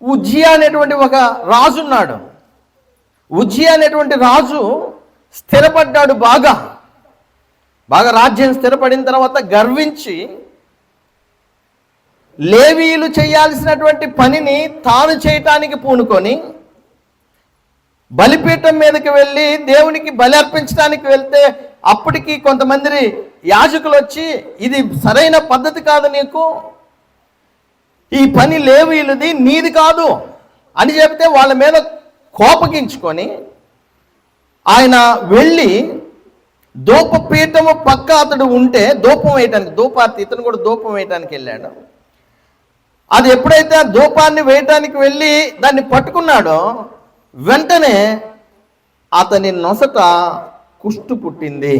ఉజ్జియా అనేటువంటి ఒక రాజు ఉన్నాడు. ఉజ్జియా అనేటువంటి రాజు స్థిరపడ్డాడు. బాగా రాజ్యం స్థిరపడిన తర్వాత గర్వించి లేవీయులు చేయాల్సినటువంటి పనిని తాను చేయటానికి పూనుకొని బలిపీఠం మీదకి వెళ్ళి దేవునికి బలి అర్పించడానికి వెళ్తే అప్పటికి కొంతమంది యాజకులు వచ్చి, ఇది సరైన పద్ధతి కాదు, నీకు ఈ పని లేవీయులది, నీది కాదు అని చెప్తే వాళ్ళ మీద కోపగించుకొని ఆయన వెళ్ళి ధూపపీఠము పక్క అతడు ఉంటే ధూపం వేయటానికి, ధూపార్తి ఇతను కూడా ధూపం వేయటానికి వెళ్ళాడు. అది ఎప్పుడైతే ఆ ధూపాన్ని వేయటానికి వెళ్ళి దాన్ని పట్టుకున్నాడో వెంటనే అతని నొసట కుష్టు పుట్టింది.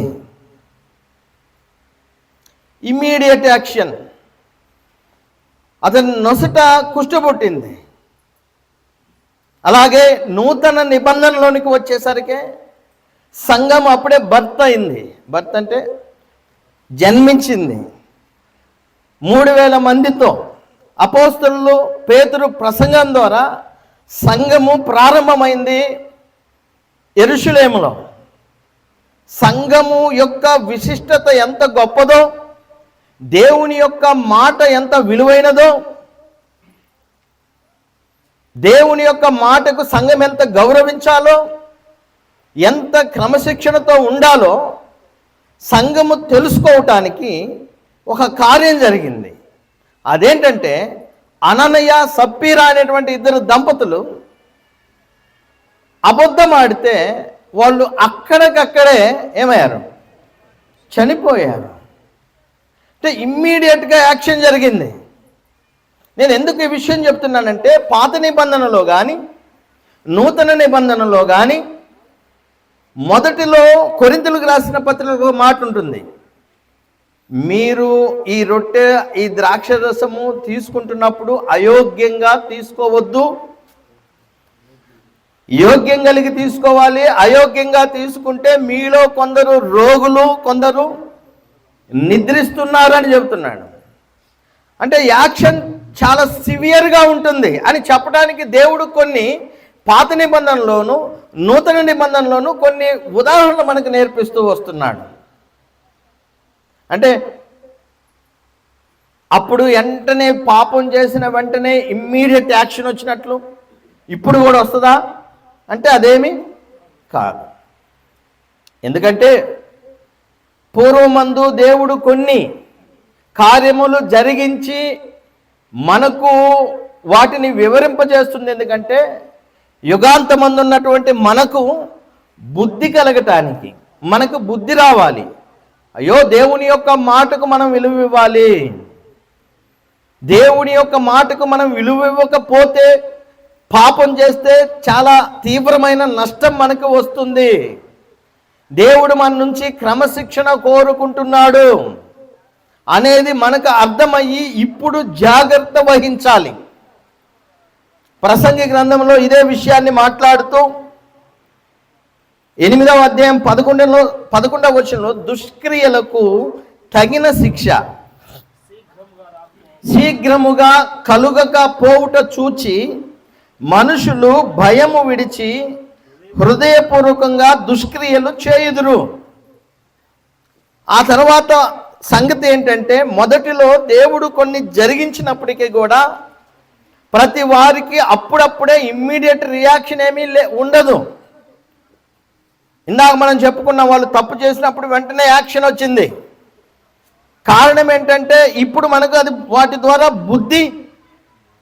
ఇమ్మీడియట్ యాక్షన్, అతని నొసట కుష్టు పుట్టింది. అలాగే నూతన నిబంధనలోనికి వచ్చేసరికి సంఘం అప్పుడే బర్త్ అయింది. బర్త్ అంటే జన్మించింది. 3000 మందితో అపోస్తలులు పేతురు ప్రసంగం ద్వారా సంఘము ప్రారంభమైంది యెరూషలేములో. సంఘము యొక్క విశిష్టత ఎంత గొప్పదో, దేవుని యొక్క మాట ఎంత విలువైనదో, దేవుని యొక్క మాటకు సంఘం ఎంత గౌరవించాలో, ఎంత క్రమశిక్షణతో ఉండాలో సంఘము తెలుసుకోవటానికి ఒక కార్యం జరిగింది. అదేంటంటే అననయ సప్పీరా అనేటువంటి 2 దంపతులు అబద్ధం ఆడితే వాళ్ళు అక్కడికక్కడే ఏమయ్యారు, చనిపోయారు. అంటే ఇమ్మీడియట్గా యాక్షన్ జరిగింది. నేను ఎందుకు ఈ విషయం చెప్తున్నానంటే పాత నిబంధనలో కానీ నూతన నిబంధనలో కానీ మొదటిలో కొరింథీయులకు రాసిన పత్రికలో మాట ఉంటుంది, మీరు ఈ రొట్టె ఈ ద్రాక్ష రసము తీసుకుంటున్నప్పుడు అయోగ్యంగా తీసుకోవద్దు, యోగ్యం కలిగి తీసుకోవాలి. అయోగ్యంగా తీసుకుంటే మీలో కొందరు రోగులు, కొందరు నిద్రిస్తున్నారు అని చెబుతున్నాడు. అంటే యాక్షన్ చాలా సివియర్గా ఉంటుంది అని చెప్పడానికి దేవుడు కొన్ని పాత నిబంధనలోను నూతన నిబంధనలోను కొన్ని ఉదాహరణలు మనకు నేర్పిస్తూ వస్తున్నాడు. అంటే అప్పుడు వెంటనే పాపం చేసిన వెంటనే ఇమ్మీడియట్ యాక్షన్ వచ్చినట్లు ఇప్పుడు కూడా వస్తుందా అంటే అదేమి కాదు. ఎందుకంటే పూర్వమందు దేవుడు కొన్ని కార్యములు జరిగించి మనకు వాటిని వివరింపజేస్తుంది. ఎందుకంటే యుగాంతమందు ఉన్నటువంటి మనకు బుద్ధి కలగటానికి, మనకు బుద్ధి రావాలి. అయ్యో దేవుని యొక్క మాటకు మనం విలువ ఇవ్వాలి, దేవుని యొక్క మాటకు మనం విలువ ఇవ్వకపోతే పాపం చేస్తే చాలా తీవ్రమైన నష్టం మనకు వస్తుంది. దేవుడు మన నుంచి క్రమశిక్షణ కోరుకుంటున్నాడు అనేది మనకు అర్థమయ్యి ఇప్పుడు జాగ్రత్త వహించాలి. ప్రసంగి గ్రంథంలో ఇదే విషయాన్ని మాట్లాడుతూ 8వ అధ్యాయం 11వ వచనంలో దుష్క్రియలకు తగిన శిక్ష శీఘ్రముగా కలుగక పోవుట చూచి మనుషులు భయము విడిచి హృదయపూర్వకంగా దుష్క్రియలు చేయుదురు. ఆ తర్వాత సంగతి ఏంటంటే మొదటిలో దేవుడు కొన్ని జరిగించినప్పటికీ కూడా ప్రతి వారికి అప్పుడప్పుడే ఇమ్మీడియట్ రియాక్షన్ ఏమీ ఉండదు. ఇందాక మనం చెప్పుకున్న వాళ్ళు తప్పు చేసినప్పుడు వెంటనే యాక్షన్ వచ్చింది. కారణం ఏంటంటే ఇప్పుడు మనకు అది వాటి ద్వారా బుద్ధి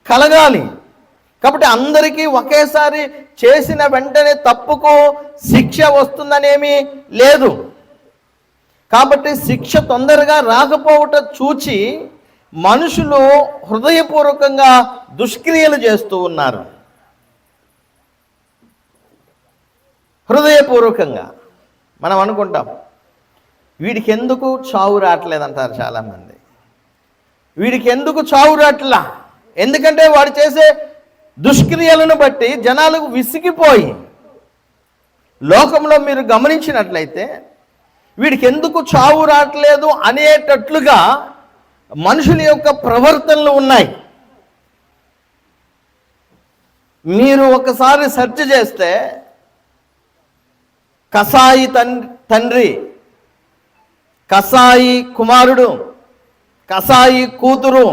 కలగాలి. కాబట్టి అందరికీ ఒకేసారి చేసిన వెంటనే తప్పుకు శిక్ష వస్తుందనేమీ లేదు. కాబట్టి శిక్ష తొందరగా రాకపోవట చూచి మనుషులు హృదయపూర్వకంగా దుష్క్రియలు చేస్తూ ఉన్నారు. హృదయపూర్వకంగా మనం అనుకుంటాం వీడికి ఎందుకు చావు రావట్లేదంటారు చాలామంది. వీడికి ఎందుకు చావు రావట్లా? ఎందుకంటే వాడు చేసే దుష్క్రియలను బట్టి జనాలకు విసిగిపోయి, లోకంలో మీరు గమనించినట్లయితే వీడికి ఎందుకు చావు రావట్లేదు అనేటట్లుగా మనుషుల యొక్క ప్రవర్తనలు ఉన్నాయి. మీరు ఒకసారి సెర్చ్ చేస్తే కసాయి తండ్రి, కసాయి కుమారుడు, కసాయి కూతురు,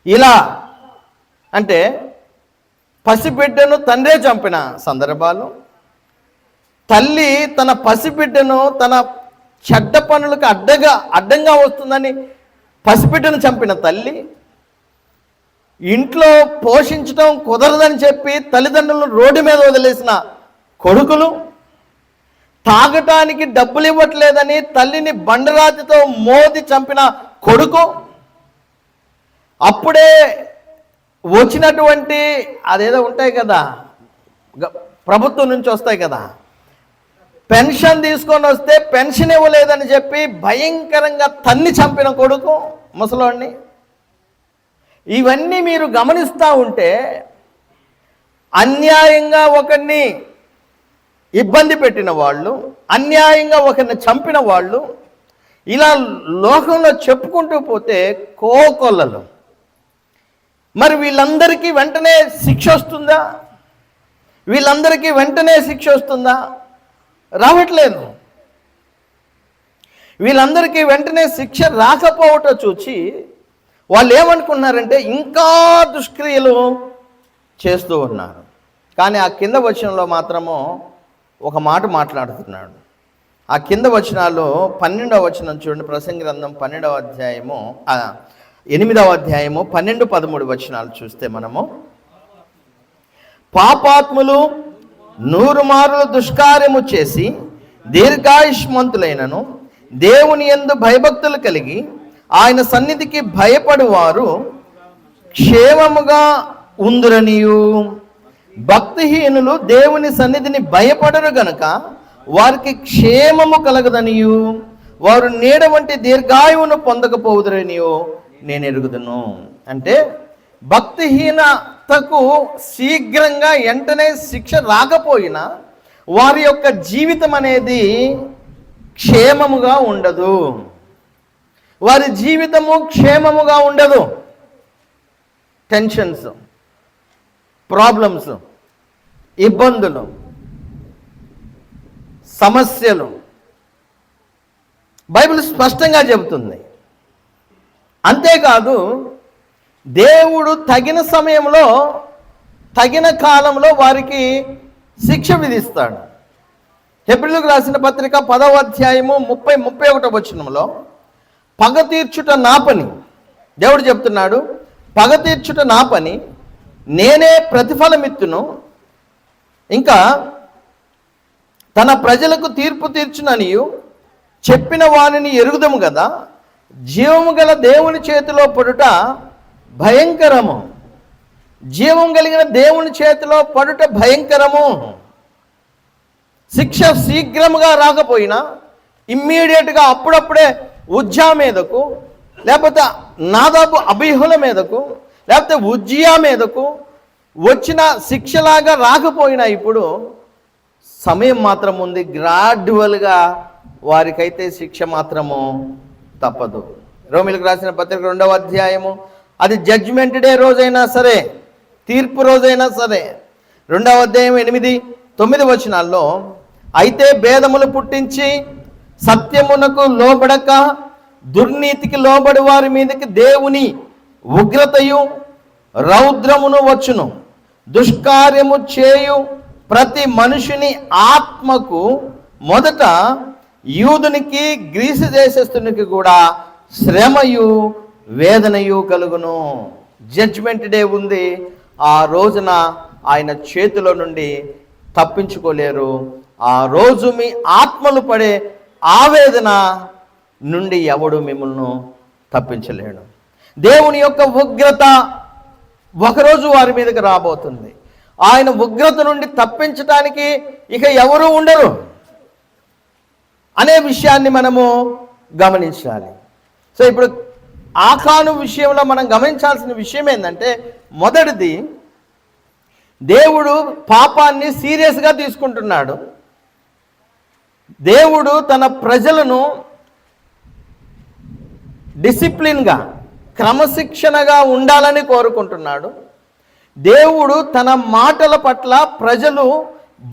ఇలా అంటే పసిబిడ్డను తండ్రే చంపిన సందర్భాలు, తల్లి తన పసిబిడ్డను తన చెడ్డ పనులకు అడ్డంగా వస్తుందని పసిబిడ్డను చంపిన తల్లి, ఇంట్లో పోషించడం కుదరదని చెప్పి తల్లిదండ్రులను రోడ్డు మీద వదిలేసిన కొడుకులు, తాగటానికి డబ్బులు ఇవ్వట్లేదని తల్లిని బండరాతితో మోది చంపిన కొడుకు, అప్పుడే వచ్చినటువంటి అదేదో ఉంటాయి కదా, ప్రభుత్వం నుంచి వస్తాయి కదా, పెన్షన్ తీసుకొని వస్తే పెన్షన్ ఇవ్వలేదని చెప్పి భయంకరంగా తన్ని చంపిన కొడుకు ముసలోడిని. ఇవన్నీ మీరు గమనిస్తూ ఉంటే అన్యాయంగా ఒకరిని ఇబ్బంది పెట్టిన వాళ్ళు, అన్యాయంగా ఒకరిని చంపిన వాళ్ళు, ఇలా లోకంలో చెప్పుకుంటూ పోతే కోకొల్లలు. మరి వీళ్ళందరికీ వెంటనే శిక్ష వస్తుందా? వీళ్ళందరికీ వెంటనే శిక్ష వస్తుందా? రావట్లేదు. వీళ్ళందరికీ వెంటనే శిక్ష రాకపోవటం చూసి వాళ్ళు ఏమనుకున్నారంటే ఇంకా దుష్క్రియలు చేస్తూ ఉన్నారు. కానీ ఆ కింద వచనంలో మాత్రము ఒక మాట మాట్లాడుతున్నాడు. ఆ కింద వచనాల్లో 12వ వచనం చూడండి. ప్రసంగి గ్రంథం 12వ అధ్యాయము 8వ అధ్యాయము 12-13 వచనాలు చూస్తే మనము, పాపాత్ములు 100 మారులు దుష్కార్యము చేసి దీర్ఘాయుష్మంతులైనను దేవుని యందు భయభక్తులు కలిగి ఆయన సన్నిధికి భయపడువారు క్షేమముగా ఉందురనియు, భక్తిహీనులు దేవుని సన్నిధిని భయపడరు గనుక వారికి క్షేమము కలగదనియు, వారు నీడ వంటి దీర్ఘాయువును పొందకపోవుదురనియు నేను ఎరుగుదును. అంటే భక్తిహీనతకు శీఘ్రంగా వెంటనే శిక్ష రాకపోయినా వారి యొక్క జీవితం అనేది క్షేమముగా ఉండదు. వారి జీవితము క్షేమముగా ఉండదు. టెన్షన్స్, ప్రాబ్లమ్స్, ఇబ్బందులు, సమస్యలు బైబిల్ స్పష్టంగా చెబుతుంది. అంతేకాదు దేవుడు తగిన సమయంలో తగిన కాలంలో వారికి శిక్ష విధిస్తాడు. హెబ్రీయులకు రాసిన పత్రిక 10వ అధ్యాయము 30-31 వచనంలో పగ తీర్చుట నా పని, దేవుడు చెప్తున్నాడు, పగ తీర్చుట నా పని, నేనే ప్రతిఫలమిత్తును, ఇంకా తన ప్రజలకు తీర్పు తీర్చుననియు చెప్పిన వానిని ఎరుగుదము కదా, జీవము గల దేవుని చేతిలో పడుట భయంకరము, జీవం కలిగిన దేవుని చేతిలో పడుట భయంకరము. శిక్ష శీఘ్రముగా రాకపోయినా ఇమ్మీడియట్గా అప్పుడప్పుడే ఉజ్జా మీదకు, లేకపోతే నాదాబు అబీహుల మీదకు, లేకపోతే ఉజ్జియా మీదకు వచ్చిన శిక్షలాగా రాకపోయినా ఇప్పుడు సమయం మాత్రం ఉంది. గ్రాడ్యువల్గా వారికైతే శిక్ష మాత్రము తప్పదు. రోమిలకు రాసిన పత్రిక 2వ అధ్యాయము, అది జడ్జిమెంట్ డే రోజైనా సరే, తీర్పు రోజైనా సరే, 2వ అధ్యాయం 8-9 వచనాల్లో, అయితే భేదములు పుట్టించి సత్యమునకు లోబడక దుర్నీతికి లోబడి వారి మీదకి దేవుని ఉగ్రతయు రౌద్రమును వచ్చును. దుష్కార్యము చేయు ప్రతి మనుషుని ఆత్మకు మొదట యూదునికి గ్రీసు దేశస్థునికి కూడా శ్రమయు వేదనయు కలుగును. జడ్జిమెంట్ డే ఉంది. ఆ రోజున ఆయన చేతిలో నుండి తప్పించుకోలేరు. ఆ రోజు మీ ఆత్మలు పడే ఆవేదన నుండి ఎవడు మిమ్మల్ని తప్పించలేడు. దేవుని యొక్క ఉగ్రత ఒకరోజు వారి మీదకి రాబోతుంది. ఆయన ఉగ్రత నుండి తప్పించడానికి ఇక ఎవరు ఉండరు అనే విషయాన్ని మనము గమనించాలి. సో ఇప్పుడు ఆకాను విషయంలో మనం గమనించాల్సిన విషయం ఏంటంటే, మొదటిది, దేవుడు పాపాన్ని సీరియస్గా తీసుకుంటున్నాడు. దేవుడు తన ప్రజలను డిసిప్లిన్గా, క్రమశిక్షణగా ఉండాలని కోరుకుంటున్నాడు. దేవుడు తన మాటల పట్ల ప్రజలు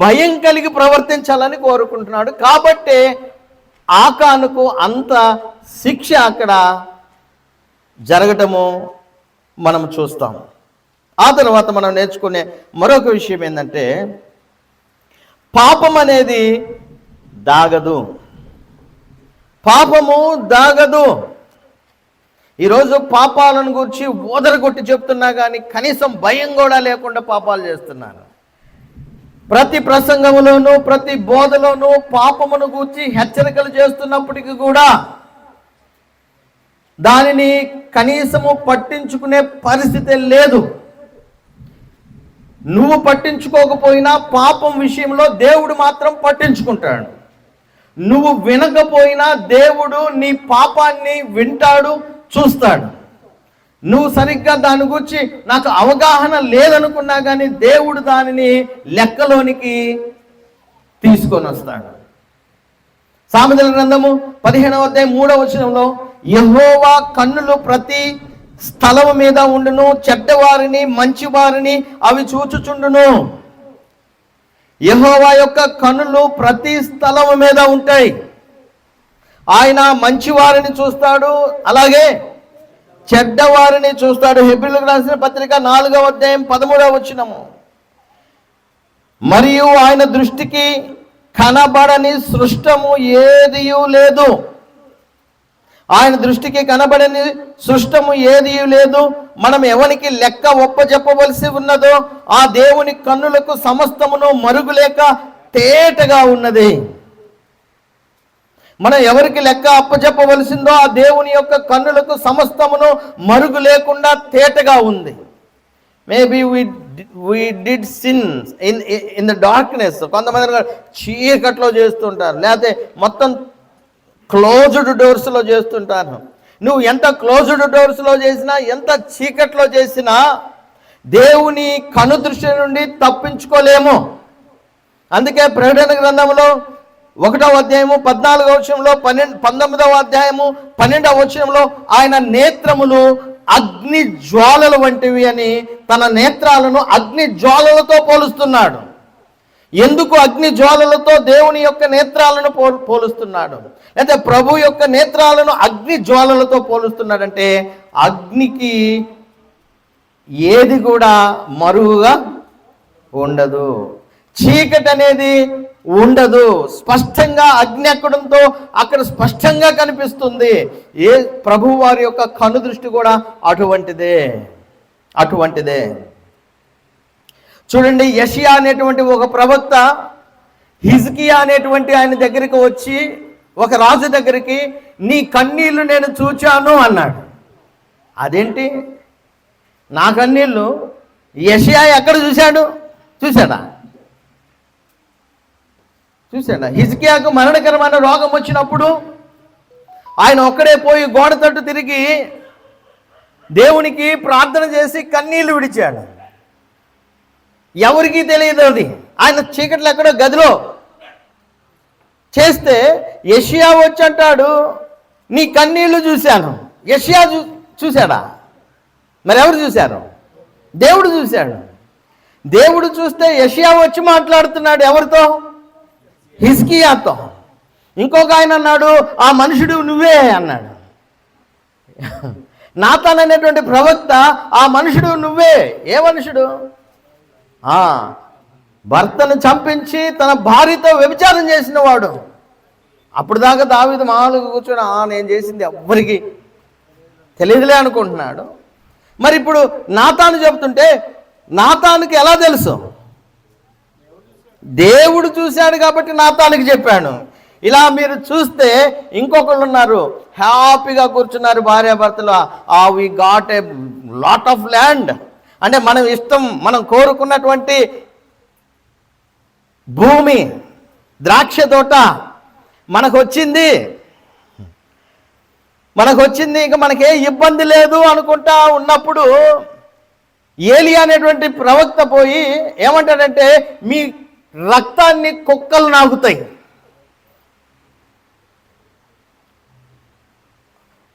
భయం కలిగి ప్రవర్తించాలని కోరుకుంటున్నాడు. కాబట్టే ఆకానుకు అంత శిక్ష అక్కడ జరగటము మనం చూస్తాం. ఆ తర్వాత మనం నేర్చుకునే మరొక విషయం ఏంటంటే, పాపం అనేది దాగదు. పాపము దాగదు. ఈరోజు పాపాలను గురించి ఓదరగొట్టి చెప్తున్నా కానీ కనీసం భయం కూడా లేకుండా పాపాలు చేస్తున్నారు. ప్రతి ప్రసంగంలోనూ ప్రతి బోధలోనూ పాపమును గూర్చి హెచ్చరికలు చేస్తున్నప్పటికీ కూడా దానిని కనీసము పట్టించుకునే పరిస్థితి లేదు. నువ్వు పట్టించుకోకపోయినా పాపం విషయంలో దేవుడు మాత్రం పట్టించుకుంటాడు. నువ్వు వినకపోయినా దేవుడు నీ పాపాన్ని వింటాడు, చూస్తాడు. నువ్వు సరిగ్గా దాని గురించి నాకు అవగాహన లేదనుకున్నా కానీ దేవుడు దానిని లెక్కలోనికి తీసుకొని వస్తాడు. సామెతల గ్రంథము 15వ అధ్యాయం 3వ వచనంలో, యెహోవా కన్నులు ప్రతి స్థలము మీద ఉండును, చెడ్డవారిని మంచివారిని అవి చూచుచుండును. యెహోవా యొక్క కన్నులు ప్రతి స్థలము మీద ఉంటాయి. ఆయన మంచివారిని చూస్తాడు, అలాగే చెడ్డవారిని చూస్తాడు. హెబ్రీయులకు రాసిన పత్రిక 4వ అధ్యాయం 13వ వచనము, మరియు ఆయన దృష్టికి కనబడని సృష్టము ఏదియూ లేదు. ఆయన దృష్టికి కనబడని సృష్టము ఏదీ లేదు. మనం ఎవరికి లెక్క ఒప్పజెప్పవలసి ఉన్నదో ఆ దేవుని కన్నులకు సమస్తమును మరుగులేక తేటగా ఉన్నది. మనం ఎవరికి లెక్క అప్పజెప్పవలసిందో ఆ దేవుని యొక్క కన్నులకు సమస్తమును మరుగు లేకుండా తేటగా ఉంది. Maybe we did sins in the darkness. కొంతమంది చీకట్లో చేస్తుంటారు, లేకపోతే మొత్తం క్లోజ్డ్ డోర్స్లో చేస్తుంటారు. నువ్వు ఎంత క్లోజ్డ్ డోర్స్లో చేసినా, ఎంత చీకట్లో చేసినా దేవుని కనుదృష్టి నుండి తప్పించుకోలేము. అందుకే ప్రకటన గ్రంథంలో 1వ అధ్యాయము 14వ వచనంలో, 19వ అధ్యాయము 12వ వచనంలో ఆయన నేత్రములు అగ్ని జ్వాలల వంటివి అని తన నేత్రాలను అగ్ని జ్వాలలతో పోలుస్తున్నాడు. ఎందుకు అగ్ని జ్వాలలతో దేవుని యొక్క నేత్రాలను పోలుస్తున్నాడు, లేదా ప్రభు యొక్క నేత్రాలను అగ్ని జ్వాలలతో పోలుస్తున్నాడంటే అగ్నికి ఏది కూడా మరుగుగా ఉండదు, చీకటి అనేది ఉండదు. స్పష్టంగా అగ్ని ఎక్కడంతో అక్కడ స్పష్టంగా కనిపిస్తుంది. ఏ ప్రభు వారి యొక్క కను దృష్టి కూడా అటువంటిదే. చూడండి, యెషయా అనేటువంటి ఒక ప్రవక్త హిజ్కియా అనేటువంటి ఆయన దగ్గరికి వచ్చి, ఒక రాజు దగ్గరికి, నీ కన్నీళ్లు నేను చూచాను అన్నాడు. అదేంటి, నా కన్నీళ్లు? యెషయా ఎక్కడ చూశాడా? హిజ్కియాకు మరణకరమైన రోగం వచ్చినప్పుడు ఆయన ఒక్కడే పోయి గోడ తట్టు తిరిగి దేవునికి ప్రార్థన చేసి కన్నీళ్లు విడిచాడు. ఎవరికీ తెలియదు అది. ఆయన చీకట్లో ఎక్కడో గదిలో చేస్తే యెషయా వచ్చి అంటాడు, నీ కన్నీళ్లు చూశాను. యెషయా చూశాడా? మరి ఎవరు చూశారు? దేవుడు చూశాడు. దేవుడు చూస్తే యెషయా వచ్చి మాట్లాడుతున్నాడు ఎవరితో? హిజ్కియాతో. ఇంకొక ఆయన అన్నాడు, ఆ మనుషుడు నువ్వే అన్నాడు. నాతాన్ అనేటువంటి ప్రవక్త, ఆ మనుషుడు నువ్వే. ఏ మనుషుడు? భర్తను చంపించి తన భార్యతో వ్యభిచారం చేసిన వాడు. అప్పుడు దాకా దావీదు మామూలుగా కూర్చొని నేను చేసింది ఎవ్వరికి తెలియదులే అనుకుంటున్నాడు. మరి ఇప్పుడు నాతాను చెబుతుంటే నాతానుకి ఎలా తెలుసు? దేవుడు చూశాడు కాబట్టి నాతానుకి చెప్పాను. ఇలా మీరు చూస్తే ఇంకొకళ్ళు ఉన్నారు, హ్యాపీగా కూర్చున్నారు భార్యాభర్తలు. We got a lot of land, అంటే మనం ఇష్టం, మనం కోరుకున్నటువంటి భూమి, ద్రాక్ష తోట మనకు వచ్చింది, ఇంకా మనకే ఇబ్బంది లేదు అనుకుంటా ఉన్నప్పుడు ఏలియా అనేటువంటి ప్రవక్త పోయి ఏమంటాడంటే, మీ రక్తాన్ని కుక్కలు నాకుతాయి.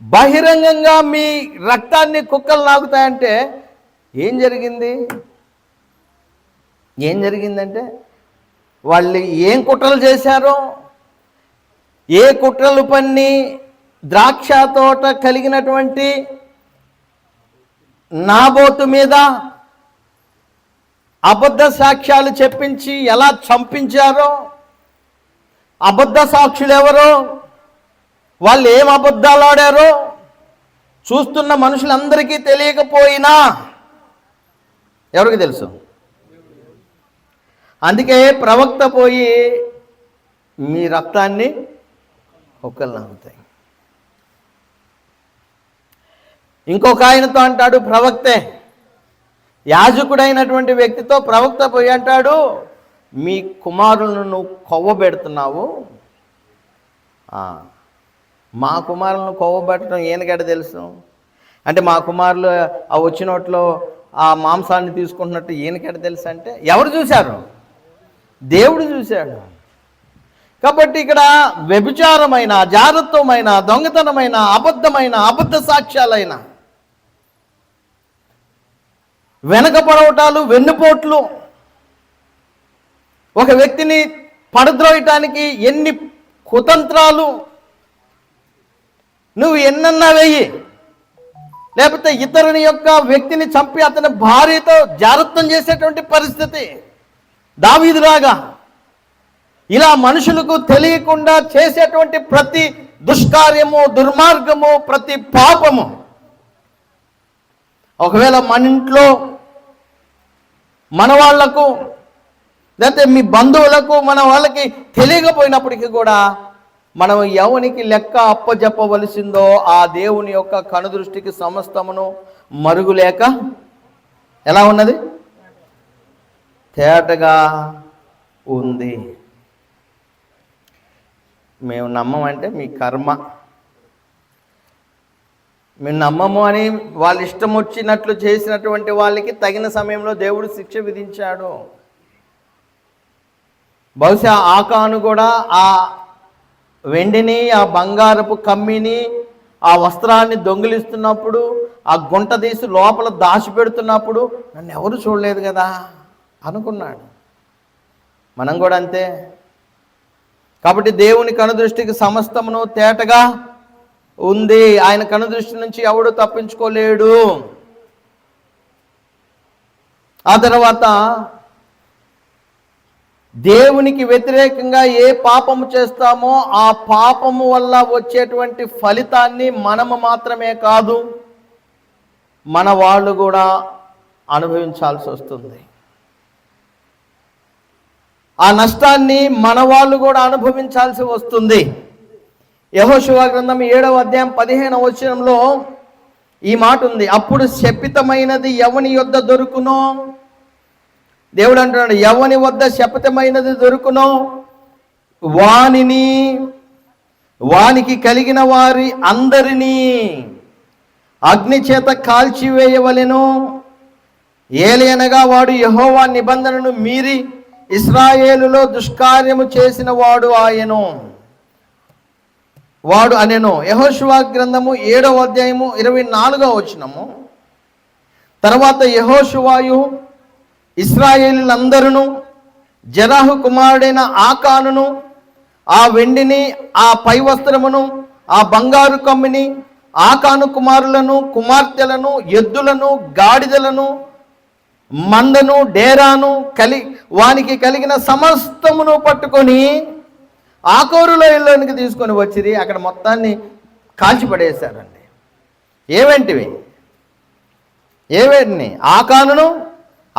బహిరంగంగా మీ రక్తాన్ని కుక్కలు నాకుతాయంటే ఏం జరిగింది? ఏం జరిగిందంటే వాళ్ళు ఏం కుట్రలు చేశారో, ఏ కుట్రలు పన్ని ద్రాక్ష తోట కలిగినటువంటి నాబోతు మీద అబద్ధ సాక్ష్యాలు చెప్పించి ఎలా చంపించారో, అబద్ధ సాక్షులు ఎవరో, వాళ్ళు ఏం అబద్ధాలు ఆడారో చూస్తున్న మనుషులందరికీ తెలియకపోయినా ఎవరికి తెలుసు? అందుకే ప్రవక్త పోయి మీ రక్తాన్ని ఒక్కళ్ళు నమ్ముతాయి. ఇంకొక ఆయనతో అంటాడు, ప్రవక్తే యాజకుడైనటువంటి వ్యక్తితో ప్రవక్త పోయి అంటాడు, మీ కుమారులను నువ్వు కొవ్వబెడుతున్నావు. మా కుమారులను కొవ్వబెట్టడం ఈయనకడ తెలుసు అంటే, మా కుమారులు ఆ వచ్చినట్లో ఆ మాంసాన్ని తీసుకుంటున్నట్టు ఈయనకడ తెలుసు అంటే, ఎవరు చూశారు? దేవుడు చూశాడు. కాబట్టి ఇక్కడ వ్యభిచారమైన, జారత్వమైన, దొంగతనమైన, అబద్ధ సాక్ష్యాలైన, వెనకపడవటాలు, వెన్నుపోట్లు, ఒక వ్యక్తిని పడద్రోయటానికి ఎన్ని కుతంత్రాలు, నువ్వు ఎన్నన్నా వెయ్యి, లేకపోతే ఇతరుని యొక్క వ్యక్తిని చంపి అతని భార్యతో జారత్వం చేసేటువంటి పరిస్థితి, దావీదులాగా ఇలా మనుషులకు తెలియకుండా చేసేటువంటి ప్రతి దుష్కార్యము, దుర్మార్గము, ప్రతి పాపము, ఒకవేళ మన ఇంట్లో మన వాళ్లకు లేకపోతే మీ బంధువులకు మన వాళ్ళకి తెలియకపోయినప్పటికీ కూడా మనం ఎవనికి లెక్క అప్పజెప్పవలసిందో ఆ దేవుని యొక్క కనుదృష్టికి సమస్తమును మరుగులేక ఎలా ఉన్నది? తేటగా ఉంది. మేము నమ్మమంటే మీ కర్మ. మేము నమ్మము అని వాళ్ళ ఇష్టం వచ్చినట్లు చేసినటువంటి వాళ్ళకి తగిన సమయంలో దేవుడు శిక్ష విధించాడు. బహుశా ఆకాను కూడా ఆ వెండిని, ఆ బంగారపు కమ్మిని, ఆ వస్త్రాన్ని దొంగిలిస్తున్నప్పుడు, ఆ గుంట తీసి లోపల దాచిపెడుతున్నప్పుడు నన్ను ఎవరు చూడలేదు కదా అనుకున్నాడు. మనం కూడా అంతే. కాబట్టి దేవుని కనుదృష్టికి సమస్తమును తేటగా ఉంది. ఆయన కనుదృష్టి నుంచి ఎవడు తప్పించుకోలేడు. ఆ తర్వాత దేవునికి వ్యతిరేకంగా ఏ పాపము చేస్తామో ఆ పాపము వల్ల వచ్చేటువంటి ఫలితాన్ని మనము మాత్రమే కాదు, మన వాళ్ళు కూడా అనుభవించాల్సి వస్తుంది. ఆ నష్టాన్ని మన వాళ్ళు కూడా అనుభవించాల్సి వస్తుంది. యెహోషువ గ్రంథం 7వ అధ్యాయం 15వ వచనంలో ఈ మాట ఉంది. అప్పుడు శపితమైనది ఎవని యొద్ద దొరుకునో, దేవుడు అంటున్నాడు, ఎవని వద్ద శపితమైనది దొరుకునో వానికి కలిగిన వారి అందరినీ అగ్ని చేత కాల్చివేయవలెను. ఏలయనగా వాడు యెహోవా నిబంధనను మీరి ఇశ్రాయేలులో దుష్కార్యము చేసిన వాడు ఆయను, వాడు అనెను. యెహోషువ గ్రంథము 7వ అధ్యాయము 24వ వచనము. తర్వాత యెహోషువాయు ఇశ్రాయేలులందరూ జెరహు కుమారుడైన ఆకానును, ఆ వెండిని, ఆ పై వస్త్రమును, ఆ బంగారు కమ్మిని, ఆకాను కుమారులను, కుమార్తెలను, ఎద్దులను, గాడిదలను, మందను, డేరాను వానికి కలిగిన సమస్తమును పట్టుకొని ఆకోరులో ఇల్లోనికి తీసుకొని వచ్చిరి. అక్కడ మొత్తాన్ని కాల్చిపడేశారండి. ఏవేంటివి?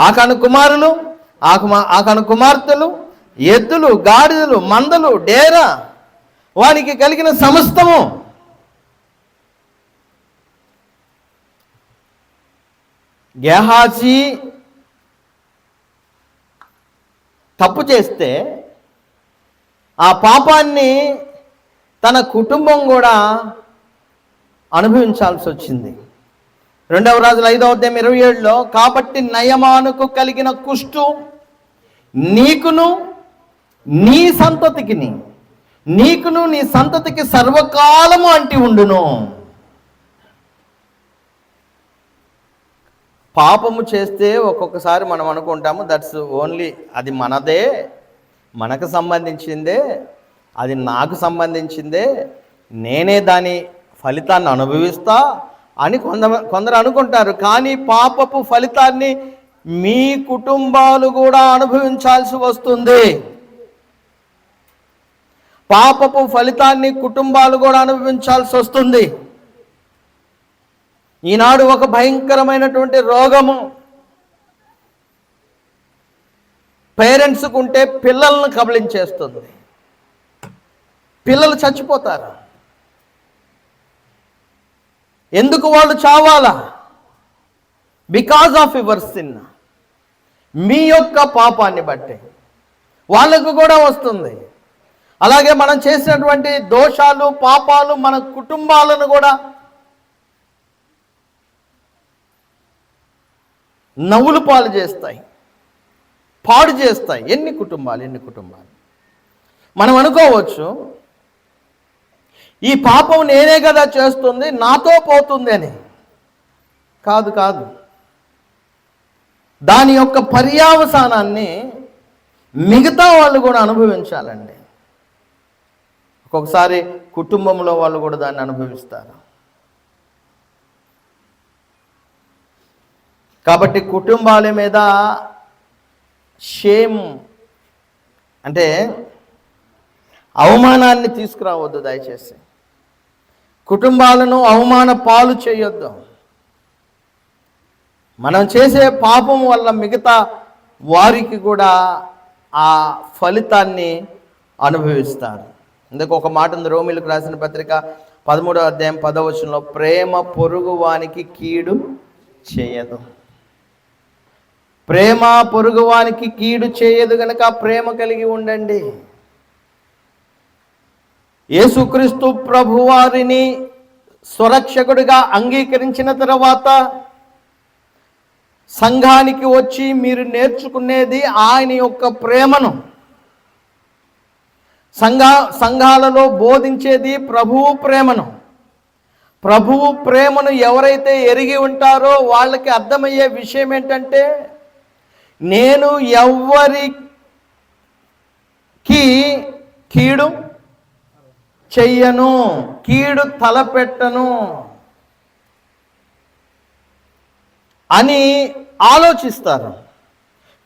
ఆకాను కుమారులు, ఆకాను కుమార్తెలు, ఎద్దులు, గాడిదలు, మందలు, డేరా, వానికి కలిగిన సమస్తము. గేహాజీ తప్పు చేస్తే ఆ పాపాన్ని తన కుటుంబం కూడా అనుభవించాల్సి వచ్చింది. 2వ రాజుల 5వ అధ్యాయం 27లో, కాబట్టి నయమానుకు కలిగిన కుష్టు నీకును నీ సంతతికి సర్వకాలము అంటి ఉండును. పాపము చేస్తే ఒక్కొక్కసారి మనం అనుకుంటాము దట్స్ ఓన్లీ, అది మనదే, మనకు సంబంధించిందే, అది నాకు సంబంధించిందే, నేనే దాని ఫలితాన్ని అనుభవిస్తా అని కొందరు అనుకుంటారు. కానీ పాపపు ఫలితాన్ని మీ కుటుంబాలు కూడా అనుభవించాల్సి వస్తుంది. పాపపు ఫలితాన్ని కుటుంబాలు కూడా అనుభవించాల్సి వస్తుంది. ఈనాడు ఒక భయంకరమైనటువంటి రోగము పేరెంట్స్కు ఉంటే పిల్లలను కబళించేస్తుంది. పిల్లలు చచ్చిపోతారు. ఎందుకు వాళ్ళు చావాలా? Because of your sin. మీ యొక్క పాపాన్ని బట్టి వాళ్ళకు కూడా వస్తుంది. అలాగే మనం చేసినటువంటి దోషాలు, పాపాలు మన కుటుంబాలను కూడా నవ్వులు పాలు చేస్తాయి, పాడు చేస్తాయి. ఎన్ని కుటుంబాలు మనం అనుకోవచ్చు ఈ పాపం నేనే కదా చేస్తుంది, నాతో పోతుంది అని. కాదు. దాని యొక్క పర్యావసానాన్ని మిగతా వాళ్ళు కూడా అనుభవించాలండి. ఒక్కొక్కసారి కుటుంబంలో వాళ్ళు కూడా దాన్ని అనుభవిస్తారు. కాబట్టి కుటుంబాల మీద షేమ్ అంటే అవమానాన్ని తీసుకురావద్దు దయచేసి. కుటుంబాలను అవమాన పాలు చేయొద్దు. మనం చేసే పాపం వల్ల మిగతా వారికి కూడా ఆ ఫలితాన్ని అనుభవిస్తారు. అందుకు ఒక మాట ఉంది, రోమీలకు రాసిన పత్రిక 13వ అధ్యాయం 10వ వచనంలో, ప్రేమ పొరుగు వానికి కీడు చేయదు. ప్రేమ పొరుగువానికి కీడు చేయదు గనక ప్రేమ కలిగి ఉండండి. యేసుక్రీస్తు ప్రభువారిని స్వరక్షకుడిగా అంగీకరించిన తర్వాత సంఘానికి వచ్చి మీరు నేర్చుకునేది ఆయన యొక్క ప్రేమను. సంఘాలలో బోధించేది ప్రభువు ప్రేమను. ప్రభువు ప్రేమను ఎవరైతే ఎరిగి ఉంటారో వాళ్ళకి అర్థమయ్యే విషయం ఏంటంటే, నేను ఎవ్వరికి కీడు చెయ్యను, కీడు తలపెట్టను అని ఆలోచిస్తారు.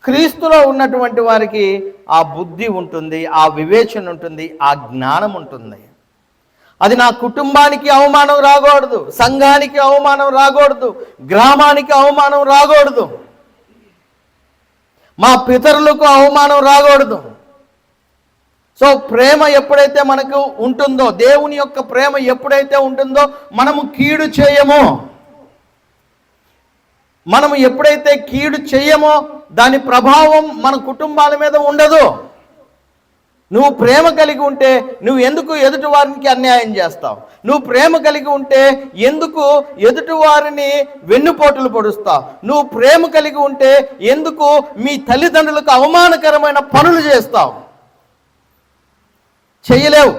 క్రీస్తులో ఉన్నటువంటి వారికి ఆ బుద్ధి ఉంటుంది, ఆ వివేచన ఉంటుంది, ఆ జ్ఞానం ఉంటుంది. అది నా కుటుంబానికి అవమానం రాకూడదు, సంఘానికి అవమానం రాకూడదు, గ్రామానికి అవమానం రాకూడదు, మా పితరులకు అవమానం రాకూడదు. సో ప్రేమ ఎప్పుడైతే మనకు ఉంటుందో, దేవుని యొక్క ప్రేమ ఎప్పుడైతే ఉంటుందో మనము కీడు చేయమో. మనము ఎప్పుడైతే కీడు చేయమో దాని ప్రభావం మన కుటుంబాల మీద ఉండదు. నువ్వు ప్రేమ కలిగి ఉంటే నువ్వు ఎందుకు ఎదుటి వారికి అన్యాయం చేస్తావు? నువ్వు ప్రేమ కలిగి ఉంటే ఎందుకు ఎదుటి వారిని వెన్నుపోటులు పొడుస్తావు? నువ్వు ప్రేమ కలిగి ఉంటే ఎందుకు మీ తల్లిదండ్రులకు అవమానకరమైన పనులు చేస్తావు? చేయలేవు.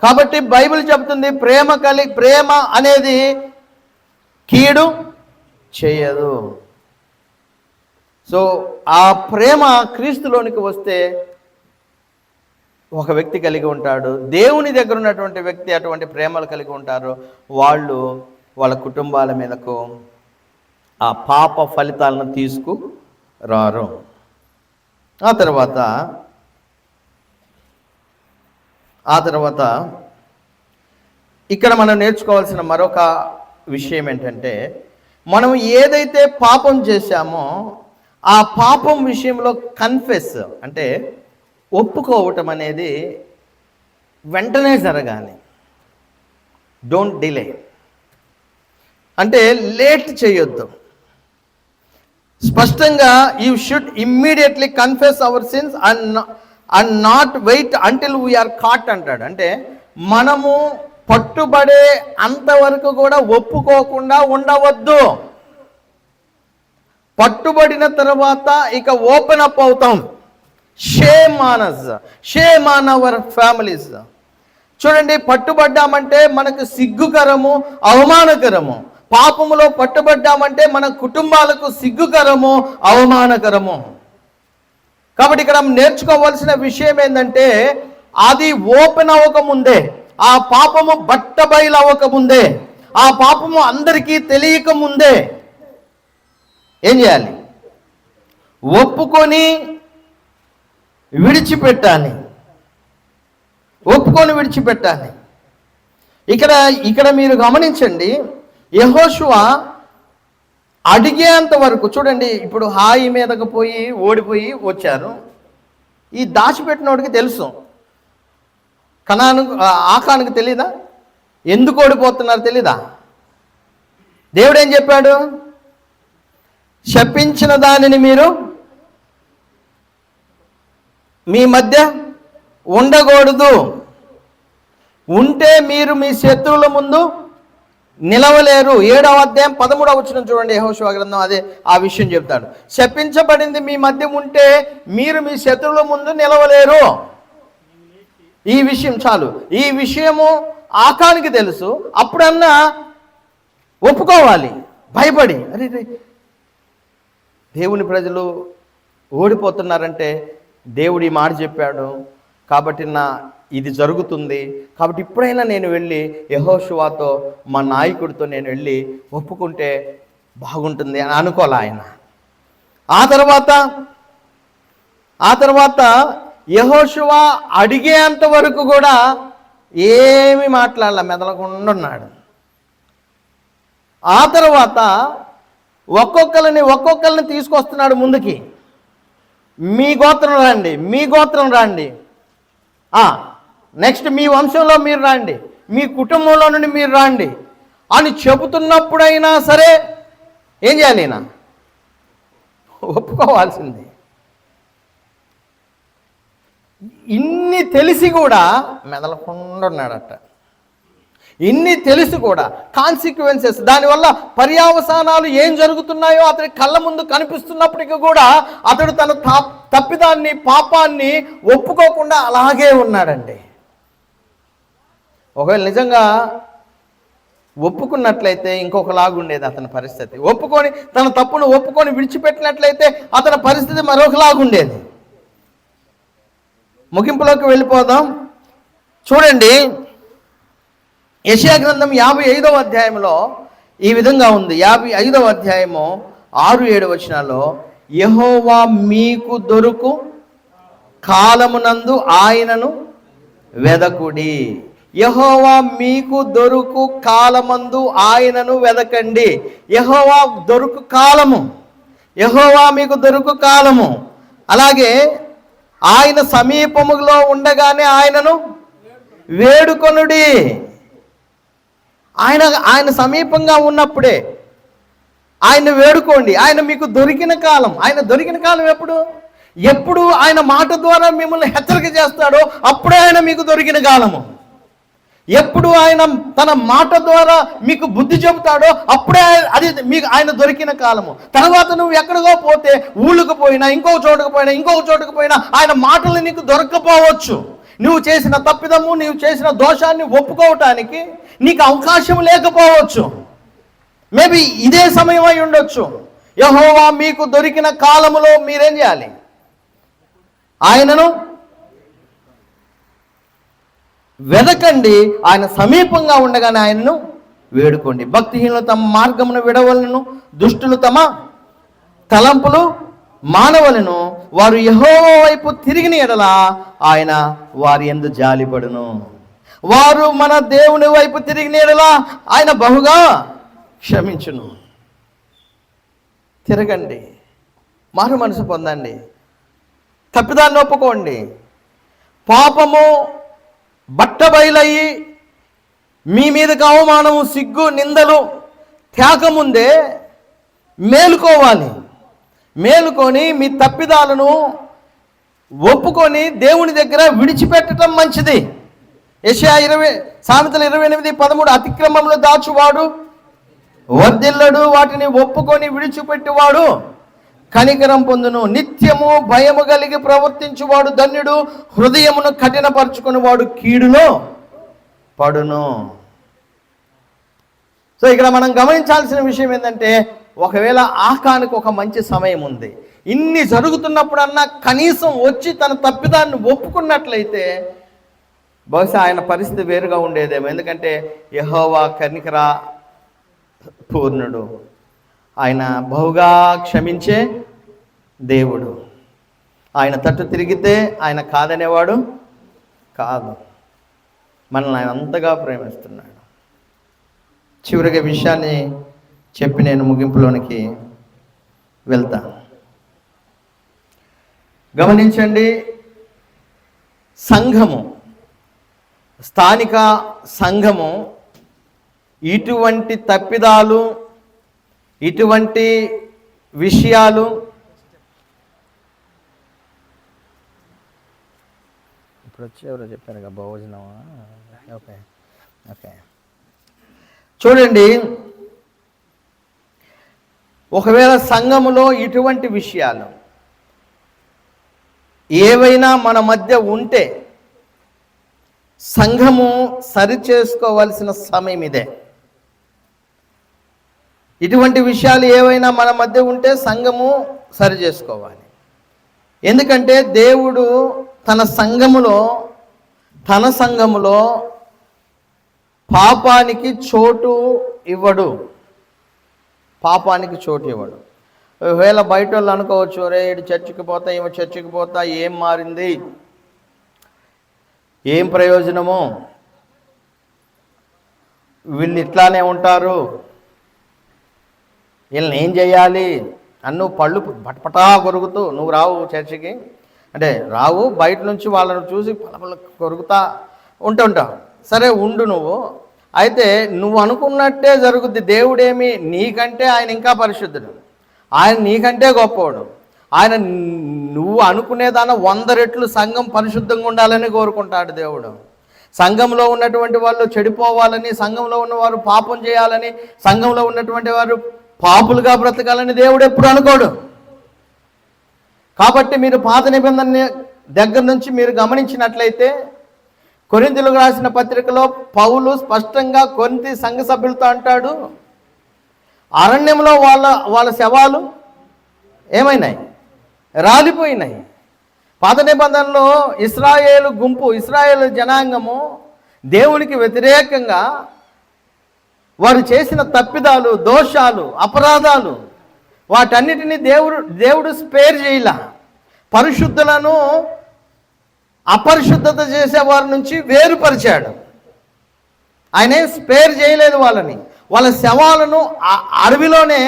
కాబట్టి బైబిల్ చెబుతుంది ప్రేమ అనేది కీడు చేయదు. సో ఆ ప్రేమ క్రీస్తులోనికి వస్తే ఒక వ్యక్తి కలిగి ఉంటాడు. దేవుని దగ్గర ఉన్నటువంటి వ్యక్తి అటువంటి ప్రేమలు కలిగి ఉంటారు. వాళ్ళు వాళ్ళ కుటుంబాల మీదకు ఆ పాప ఫలితాలను తీసుకురారు. ఆ తర్వాత ఇక్కడ మనం నేర్చుకోవాల్సిన మరొక విషయం ఏంటంటే, మనం ఏదైతే పాపం చేశామో ఆ పాపం విషయంలో కన్ఫెస్ అంటే ఒప్పుకోవటం అనేది వెంటనే జరగాలి. Don't delay. అంటే లేట్ చేయొద్దు. స్పష్టంగా you should immediately confess our sins and not wait until we are caught అంటాడు. అంటే మనము పట్టుబడే అంతవరకు కూడా ఒప్పుకోకుండా ఉండవద్దు. పట్టుబడిన తర్వాత ఇక ఓపెన్ అప్ అవుతాం. Shame on us, shame on our families. చూడండి, పట్టుబడ్డామంటే మనకు సిగ్గుకరము, అవమానకరము. పాపములో పట్టుబడ్డామంటే మన కుటుంబాలకు సిగ్గుకరము, అవమానకరము. కాబట్టి ఇక్కడ నేర్చుకోవాల్సిన విషయం ఏంటంటే, అది ఓపెన్ అవ్వకముందే, ఆ పాపము బట్టబయలు అవ్వకముందే, ఆ పాపము అందరికీ తెలియక ముందే ఏం చేయాలి? ఒప్పుకొని విడిచిపెట్టాలి. ఒప్పుకొని విడిచిపెట్టాలి. ఇక్కడ మీరు గమనించండి, యెహోషువ అడిగేంత వరకు చూడండి. ఇప్పుడు హాయి మీదకు పోయి ఓడిపోయి వచ్చారు. ఈ దాచిపెట్టినోడికి తెలుసు, ఆకానుకు తెలీదా ఎందుకు ఓడిపోతున్నారు? తెలీదా? దేవుడు ఏం చెప్పాడు? శపించిన దానిని మీరు మీ మధ్య ఉండకూడదు, ఉంటే మీరు మీ శత్రువుల ముందు నిలవలేరు. 7వ అధ్యాయం 13వ వచనం చూడండి, యెహోషువ గ్రంథం అదే ఆ విషయం చెప్తాడు. శపించబడింది మీ మధ్య ఉంటే మీరు మీ శత్రువుల ముందు నిలవలేరు. ఈ విషయం చాలు. ఈ విషయము ఆకానికి తెలుసు. అప్పుడన్నా ఒప్పుకోవాలి, భయపడి. అరే దేవుని ప్రజలు ఓడిపోతున్నారంటే దేవుడు ఈ మాట చెప్పాడు కాబట్టి ఇది జరుగుతుంది, కాబట్టి ఇప్పుడైనా నేను వెళ్ళి యెహోషువతో, మా నాయకుడితో నేను వెళ్ళి ఒప్పుకుంటే బాగుంటుంది అని అనుకోలే ఆయన. ఆ తర్వాత యెహోషువ అడిగేంత వరకు కూడా ఏమీ మాట్లాడాల, మెదలకుండా ఉన్నాడు. ఆ తర్వాత ఒక్కొక్కరిని తీసుకొస్తున్నాడు ముందుకి. మీ గోత్రం రండి, నెక్స్ట్ మీ వంశంలో మీరు రండి, మీ కుటుంబంలో నుండి మీరు రండి అని చెబుతున్నప్పుడైనా సరే ఏం చేయాలి? ఈయన ఒప్పుకోవాల్సింది. ఇన్ని తెలిసి కూడా మెదలకుండా ఉన్నాడట. ఇన్ని తెలిసి కూడా కాన్సిక్వెన్సెస్, దానివల్ల పర్యావసానాలు ఏం జరుగుతున్నాయో అతని కళ్ళ ముందు కనిపిస్తున్నప్పటికీ కూడా అతడు తన తప్పిదాన్ని, పాపాన్ని ఒప్పుకోకుండా అలాగే ఉన్నాడండి. ఒకవేళ నిజంగా ఒప్పుకున్నట్లయితే ఇంకొకలాగుండేది అతని పరిస్థితి. తన తప్పును ఒప్పుకొని విడిచిపెట్టినట్లయితే అతని పరిస్థితి మరొకలాగుండేది. ముగింపులోకి వెళ్ళిపోదాం. చూడండి, యెషయా గ్రంథం 55వ అధ్యాయంలో ఈ విధంగా ఉంది. 55వ అధ్యాయము 6-7 వచనాల్లో, యెహోవా మీకు దొరుకు కాలమునందు ఆయనను వెదకుడి. యెహోవా మీకు దొరుకు కాలమందు ఆయనను వెదకండి. యెహోవా దొరుకు కాలము, యెహోవా మీకు దొరుకు కాలము. అలాగే ఆయన సమీపములో ఉండగానే ఆయనను వేడుకొనుడి. ఆయన సమీపంగా ఉన్నప్పుడే ఆయన వేడుకోండి. ఆయన మీకు దొరికిన కాలం. ఆయన దొరికిన కాలం ఎప్పుడు ఆయన మాట ద్వారా మిమ్మల్ని హెచ్చరిక చేస్తాడో అప్పుడే ఆయన మీకు దొరికిన కాలము. ఎప్పుడు ఆయన తన మాట ద్వారా మీకు బుద్ధి చెబుతాడో అప్పుడే అది మీకు ఆయన దొరికిన కాలము. తర్వాత నువ్వు ఎక్కడికో పోతే, ఊళ్ళకు పోయినా, ఇంకొక చోటుకు పోయినా ఆయన మాటలు నీకు దొరక్కపోవచ్చు. నువ్వు చేసిన తప్పిదము, నువ్వు చేసిన దోషాన్ని ఒప్పుకోవటానికి నీకు అవకాశం లేకపోవచ్చు. మేబీ ఇదే సమయం అయి ఉండొచ్చు. యెహోవా మీకు దొరికిన కాలములో మీరేం చేయాలి? ఆయనను వెదకండి. ఆయన సమీపంగా ఉండగానే ఆయనను వేడుకోండి. భక్తిహీనులు తమ మార్గమును విడవలను, దుష్టులు తమ తలంపులు మానవలను. వారు యెహోవా వైపు తిరిగిన ఎడల ఆయన వారి యందు జాలిపడును. వారు మన దేవుని వైపు తిరిగిన ఎడల ఆయన బహుగా క్షమించును. తిరగండి, మారు మనసు పొందండి, తప్పిదాన్ని ఒప్పుకోండి. పాపము బట్టబయలయ్యి మీ మీదకి అవమానము, సిగ్గు, నిందలు తేకముందే మేలుకొని మీ తప్పిదాలను ఒప్పుకొని దేవుని దగ్గర విడిచిపెట్టడం మంచిది. సామెతలు 28:13, అతిక్రమంలో దాచువాడు వర్ధిల్లడు, వాటిని ఒప్పుకొని విడిచిపెట్టువాడు కనికరం పొందును. నిత్యము భయము కలిగి ప్రవర్తించువాడు ధన్యుడు, హృదయమును కఠినపరుచుకుని వాడు కీడులో పడును. సో ఇక్కడ మనం గమనించాల్సిన విషయం ఏంటంటే, ఒకవేళ ఆకానికి ఒక మంచి సమయం ఉంది, ఇన్ని జరుగుతున్నప్పుడన్నా కనీసం వచ్చి తన తప్పిదాన్ని ఒప్పుకున్నట్లయితే బహుశా ఆయన పరిస్థితి వేరుగా ఉండేదేమో. ఎందుకంటే యెహోవా కనికర పూర్ణుడు, ఆయన బహుగా క్షమించే దేవుడు. ఆయన తట్టు తిరిగితే ఆయన కాదనేవాడు కాదు. మనల్ని ఆయన అంతగా ప్రేమిస్తున్నాడు. చివరిగా విషయాన్ని చెప్పి నేను ముగింపులోనికి వెళ్తా. గమనించండి, సంఘము, స్థానిక సంఘము ఇటువంటి తప్పిదాలు, ఇటువంటి విషయాలు ఇప్పుడు వచ్చేవరో చెప్పారు కదా భోజనమా. ఓకే ఓకే, చూడండి, ఒకవేళ సంఘములో ఇటువంటి విషయాలు ఏవైనా మన మధ్య ఉంటే సంఘము సరిచేసుకోవాల్సిన సమయం ఇదే. ఇటువంటి విషయాలు ఏవైనా మన మధ్య ఉంటే సంఘము సరి చేసుకోవాలి. ఎందుకంటే దేవుడు తన సంఘములో పాపానికి చోటు ఇవ్వడు. ఒకవేళ బయట వాళ్ళు అనుకోవచ్చు, రే ఇటు చర్చికి పోతా, ఏమో చర్చికి పోతా, ఏం మారింది, ఏం ప్రయోజనము, వీళ్ళు ఇట్లానే ఉంటారు, వీళ్ళని ఏం చేయాలి అన్ను పళ్ళు పటపటా కొరుకుతూ నువ్వు రావు చర్చికి అంటే రావు, బయట నుంచి వాళ్ళను చూసి పలపల కొరుకుతా ఉంటుంటావు. సరే ఉండు నువ్వు, అయితే నువ్వు అనుకున్నట్టే జరుగుద్ది. దేవుడేమి నీకంటే ఆయన ఇంకా పరిశుద్ధుడు, ఆయన నీకంటే గొప్పవాడు. ఆయన నువ్వు అనుకునేదాన 100 రెట్లు సంఘం పరిశుద్ధంగా ఉండాలని కోరుకుంటాడు దేవుడు. సంఘంలో ఉన్నటువంటి వాళ్ళు చెడిపోవాలని, సంఘంలో ఉన్నవారు పాపం చేయాలని, సంఘంలో ఉన్నటువంటి వారు పాపులుగా బ్రతకాలని దేవుడు ఎప్పుడు అనుకోడు. కాబట్టి మీరు పాత నిబంధన దగ్గర నుంచి మీరు గమనించినట్లయితే కొరింథీయులకు రాసిన పత్రికలో పౌలు స్పష్టంగా కొరింథీ సంఘ సభ్యులతో అంటాడు, అరణ్యంలో వాళ్ళ శవాలు ఏమైనాయి, రాలిపోయినాయి. పాత నిబంధనలో ఇశ్రాయేలు జనాంగము దేవునికి వ్యతిరేకంగా వారు చేసిన తప్పిదాలు, దోషాలు, అపరాధాలు, వాటన్నిటినీ దేవుడు స్పేర్ చేయలా. పరిశుద్ధులను అపరిశుద్ధత చేసేవారి నుంచి వేరుపరిచాడు. ఆయన స్పేర్ చేయలేదు వాళ్ళని. వాళ్ళ శవాలను అడవిలోనే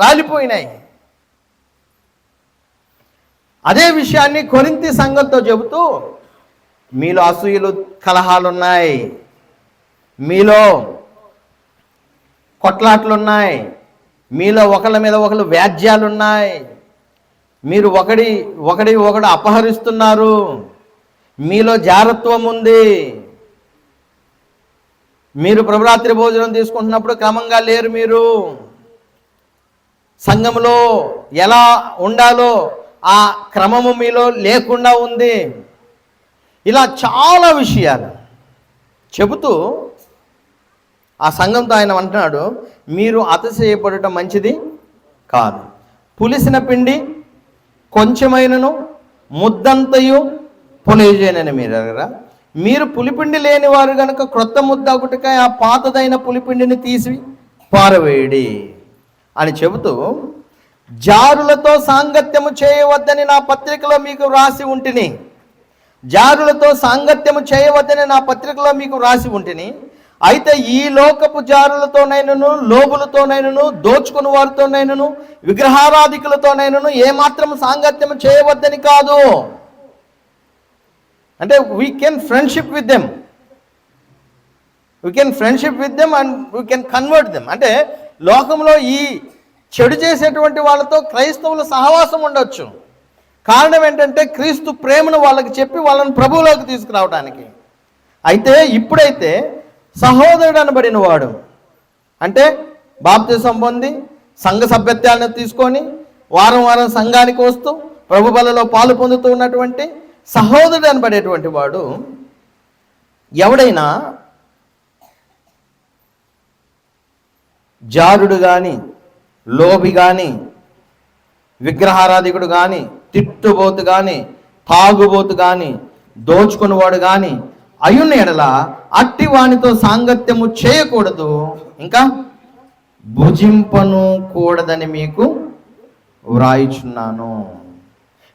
రాలిపోయినాయి. అదే విషయాన్ని కొరింథీ సంఘంతో చెబుతూ, మీలో అసూయలు, కలహాలున్నాయి, మీలో కొట్లాట్లున్నాయి, మీలో ఒకళ్ళ మీద ఒకళ్ళు వ్యాజ్యాలున్నాయి, మీరు ఒకడు అపహరిస్తున్నారు, మీలో జారత్వం ఉంది, మీరు ప్రభురాత్రి భోజనం తీసుకుంటున్నప్పుడు క్రమంగా లేరు, మీరు సంఘంలో ఎలా ఉండాలో ఆ క్రమము మీలో లేకుండా ఉంది. ఇలా చాలా విషయాలు చెబుతూ ఆ సంఘంతో ఆయన అంటున్నాడు, మీరు అతిశయపడటం మంచిది కాదు. పులిసిన పిండి కొంచెమైనను ముద్దంతయు పులియజేనని మీరు ఎరగరా? మీరు పులిపిండి లేని వారు కనుక క్రొత్త ముద్ద ఒకటికై ఆ పాతదైన పులిపిండిని తీసి పారవేయడి అని చెబుతూ, జారులతో సాంగత్యము చేయవద్దని నా పత్రికలో మీకు రాసి ఉంటిని. జారులతో సాంగత్యము చేయవద్దని నా పత్రికలో మీకు రాసి ఉంటిని. అయితే ఈ లోకపు జారులతోనైనను, లోబులతోనైనను, దోచుకుని వారితోనైనను, విగ్రహారాధికులతోనైనను ఏమాత్రం సాంగత్యము చేయవద్దని కాదు. అంటే we can friendship with them, and we can convert them. అంటే లోకంలో ఈ చెడు చేసేటువంటి వాళ్ళతో క్రైస్తవుల సహవాసం ఉండొచ్చు. కారణం ఏంటంటే క్రీస్తు ప్రేమను వాళ్ళకి చెప్పి వాళ్ళని ప్రభువులోకి తీసుకురావడానికి. అయితే ఇప్పుడైతే సహోదరుడు అనబడిన వాడు అంటే బాప్తిసం పొంది సంఘ సభ్యత్వాన్ని తీసుకొని వారం సంఘానికి వస్తూ ప్రభు బలలో పాలు పొందుతూ ఉన్నటువంటి సహోదరుడు అనబడేటువంటి వాడు ఎవడైనా జారుడు కానీ, లోబి కానీ, విగ్రహారాధికుడు కానీ, తిట్టుబోతు కానీ, తాగుబోతు కానీ, దోచుకునేవాడు కానీ అయ్యున్న ఎడల అట్టి వానితో సాంగత్యము చేయకూడదు, ఇంకా భుజింపను కూడదని మీకు వ్రాయిచున్నాను.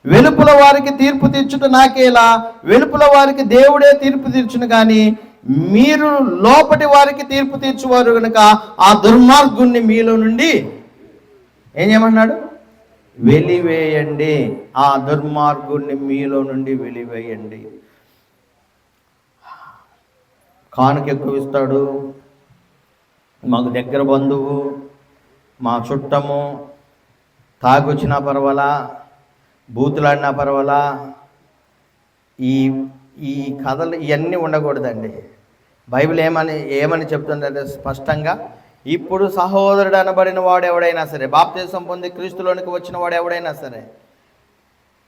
వెలుపుల వారికి తీర్పు తీర్చుట నాకేలా, వెలుపుల వారికి దేవుడే తీర్పు తీర్చును కానీ మీరు లోపటి వారికి తీర్పు తీర్చువారు కనుక ఆ దుర్మార్గుణ్ణి మీలో నుండి ఏం చేయమన్నాడు? వెలివేయండి. ఆ దుర్మార్గుణ్ణి మీలో నుండి వెలివేయండి. కానుక ఎక్కువ ఇస్తాడు, మాకు దగ్గర బంధువు, మా చుట్టము, తాగొచ్చినా పర్వాలా, బూతులాడినా పర్వాలా, ఈ ఈ కథలు ఇవన్నీ ఉండకూడదండి. బైబిల్ ఏమని చెప్తుందంటే స్పష్టంగా, ఇప్పుడు సహోదరుడు అనబడిన వాడు ఎవడైనా సరే, బాప్తిసం పొంది క్రీస్తులోనికి వచ్చిన వాడు ఎవడైనా సరే,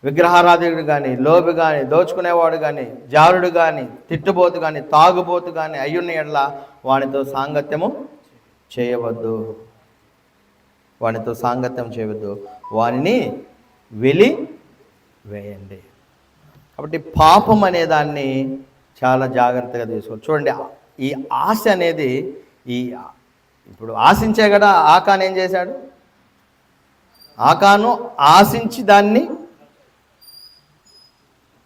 విగ్రహారాధికుడు కానీ, లోబి కానీ, దోచుకునేవాడు కానీ, జారుడు కానీ, తిట్టుబోతు కానీ, తాగుబోతు కానీ అయ్యున్న ఎడల వానితో సాంగత్యము చేయవద్దు, వానితో సాంగత్యం చేయవద్దు, వానిని వెలివేయండి. కాబట్టి పాపం అనే దాన్ని చాలా జాగ్రత్తగా తీసుకోవాలి. చూడండి, ఈ ఆశ అనేది ఇప్పుడు ఆశించే కదా ఆకాను ఏం చేశాడు? ఆకాను ఆశించి దాన్ని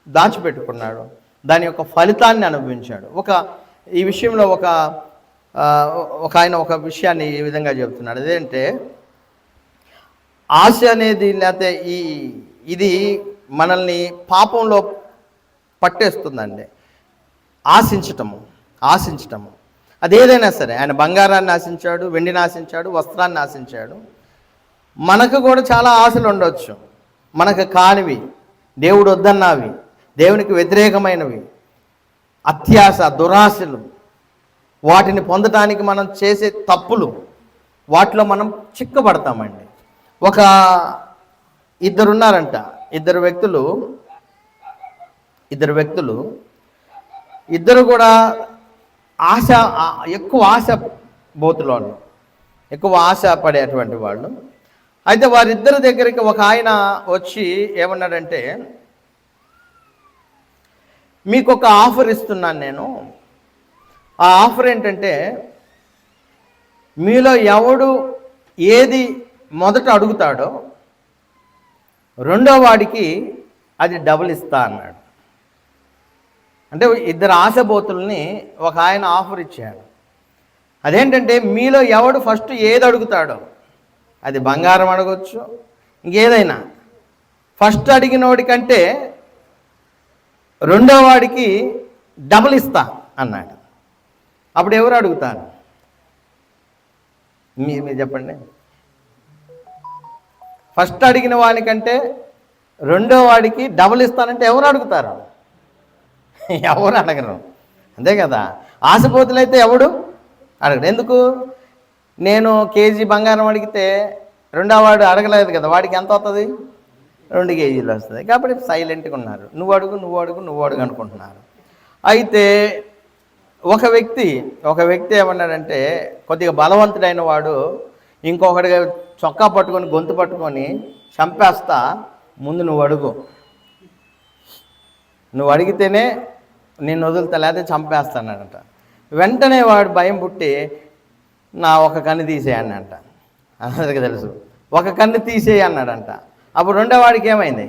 దాచిపెట్టుకున్నాడు, దాని యొక్క ఫలితాన్ని అనుభవించాడు. ఈ విషయంలో ఒక ఆయన ఒక విషయాన్ని ఈ విధంగా చెబుతున్నాడు. అదేంటే ఆశ అనేది, లేకపోతే ఇది మనల్ని పాపంలో పట్టేస్తుందండి. ఆశించటము అదేదైనా సరే. ఆయన బంగారాన్ని ఆశించాడు, వెండిని ఆశించాడు, వస్త్రాన్ని ఆశించాడు. మనకు కూడా చాలా ఆశలు ఉండవచ్చు, మనకు కానివి, దేవుడు వద్దన్నవి, దేవునికి వ్యతిరేకమైనవి, అత్యాశ, దురాశలు, వాటిని పొందడానికి మనం చేసే తప్పులు, వాటిలో మనం చిక్కబడతామండి. ఇద్దరున్నారంట, ఇద్దరు వ్యక్తులు ఇద్దరు కూడా ఎక్కువ ఆశ బోతులోను, ఎక్కువ ఆశ పడేటువంటి వాళ్ళు. అయితే వారిద్దరి దగ్గరికి ఒక ఆయన వచ్చి ఏమన్నాడంటే, మీకు ఒక ఆఫర్ ఇస్తున్నాను నేను. ఆ ఆఫర్ ఏంటంటే, మీలో ఎవడు ఏది మొదట అడుగుతాడో రెండో వాడికి అది డబుల్ ఇస్తా అన్నాడు. అంటే ఇద్దరు ఆశబోతుల్ని ఒక ఆయన ఆఫర్ ఇచ్చాడు. అదేంటంటే, మీలో ఎవడు ఫస్ట్ ఏది అడుగుతాడో, అది బంగారం అడగొచ్చు, ఇంకేదైనా, ఫస్ట్ అడిగిన వాడికంటే రెండో వాడికి డబుల్ ఇస్తా అన్నాడు. అప్పుడు ఎవరు అడుగుతారు? మీరు చెప్పండి. ఫస్ట్ అడిగిన వాడికంటే రెండో వాడికి డబుల్ ఇస్తానంటే ఎవరు అడుగుతారు? ఎవరు అడగరు, అంతే కదా. ఆశపోతులైతే ఎవడు అడగడు. ఎందుకు? నేను కేజీ బంగారం అడిగితే రెండో వాడు అడగలేదు కదా, వాడికి ఎంత వస్తుంది? 2 కేజీలు వస్తుంది. కాబట్టి సైలెంట్గా ఉన్నారు. నువ్వు అడుగు అనుకుంటున్నారు. అయితే ఒక వ్యక్తి ఏమన్నాడంటే, కొద్దిగా బలవంతుడైన వాడు ఇంకొకటిగా చొక్కా పట్టుకొని, గొంతు పట్టుకొని, చంపేస్తా, ముందు నువ్వు అడిగితేనే నేను వదులుతా, లేకపోతే చంపేస్తానంట. వెంటనే వాడు భయం పుట్టి, నా ఒక కన్ను తీసేయన్నంట. అందరికీ తెలుసు, ఒక కన్ను తీసేయి అన్నాడంట. అప్పుడు రెండో వాడికి ఏమైంది?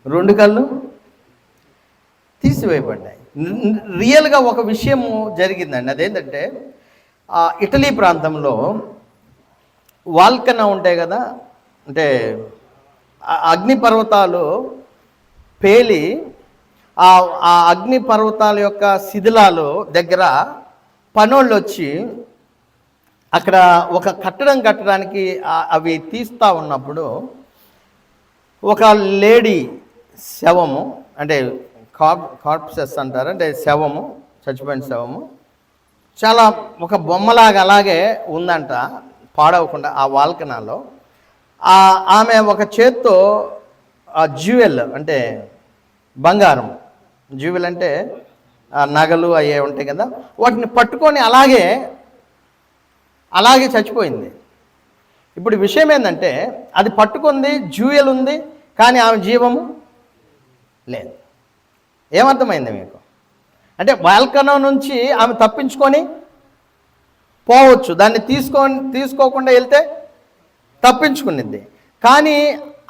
2 కళ్ళు తీసివేయబడ్డాయి. రియల్గా ఒక విషయము జరిగిందండి. అదేంటంటే, ఇటలీ ప్రాంతంలో వాల్కనా ఉంటాయి కదా, అంటే అగ్నిపర్వతాలు పేలి ఆ అగ్నిపర్వతాల యొక్క శిథిలాలు దగ్గర పనోళ్ళు వచ్చి అక్కడ ఒక కట్టడం కట్టడానికి అవి తీస్తూ ఉన్నప్పుడు ఒక లేడీ శవము, అంటే కార్ప్సెస్ అంటారు, అంటే శవము, చచ్చిపోయిన శవము, చాలా ఒక బొమ్మలాగా అలాగే ఉందంట, పాడవకుండా ఆ వాల్కనాలో. ఆమె ఒక చేత్తో జ్యువెల్, అంటే బంగారం, జూయల్ అంటే నగలు అయ్యే ఉంటాయి కదా, వాటిని పట్టుకొని అలాగే చచ్చిపోయింది. ఇప్పుడు విషయం ఏంటంటే అది పట్టుకుంది, జూయల్ ఉంది, కానీ ఆమె జీవము లేదు. ఏమర్థమైంది మీకు? అంటే బాల్కనీ నుంచి ఆమె తప్పించుకొని పోవచ్చు, దాన్ని తీసుకోకుండా వెళ్తే తప్పించుకునిద్ది. కానీ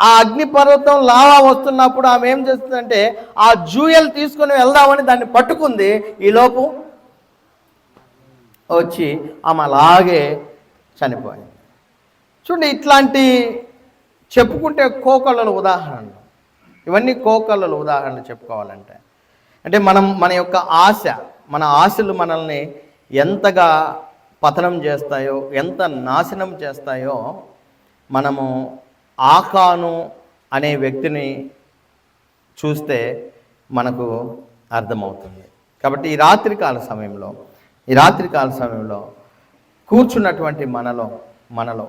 ఆ అగ్నిపర్వతం లావా వస్తున్నప్పుడు ఆమె ఏం చేస్తుందంటే ఆ జూయల్ తీసుకొని వెళ్దామని దాన్ని పట్టుకుంది. ఈలోపు వచ్చి ఆమె అలాగే చనిపోయింది. చూడండి, ఇట్లాంటి చెప్పుకుంటే కోకొల్లల ఉదాహరణలు, ఇవన్నీ కోకొల్లల ఉదాహరణలు చెప్పుకోవాలంటే. అంటే మన యొక్క మన ఆశలు మనల్ని ఎంతగా పతనం చేస్తాయో, ఎంత నాశనం చేస్తాయో మనము ఆకాను అనే వ్యక్తిని చూస్తే మనకు అర్థమవుతుంది. కాబట్టి ఈ రాత్రికాల సమయంలో కూర్చున్నటువంటి మనలో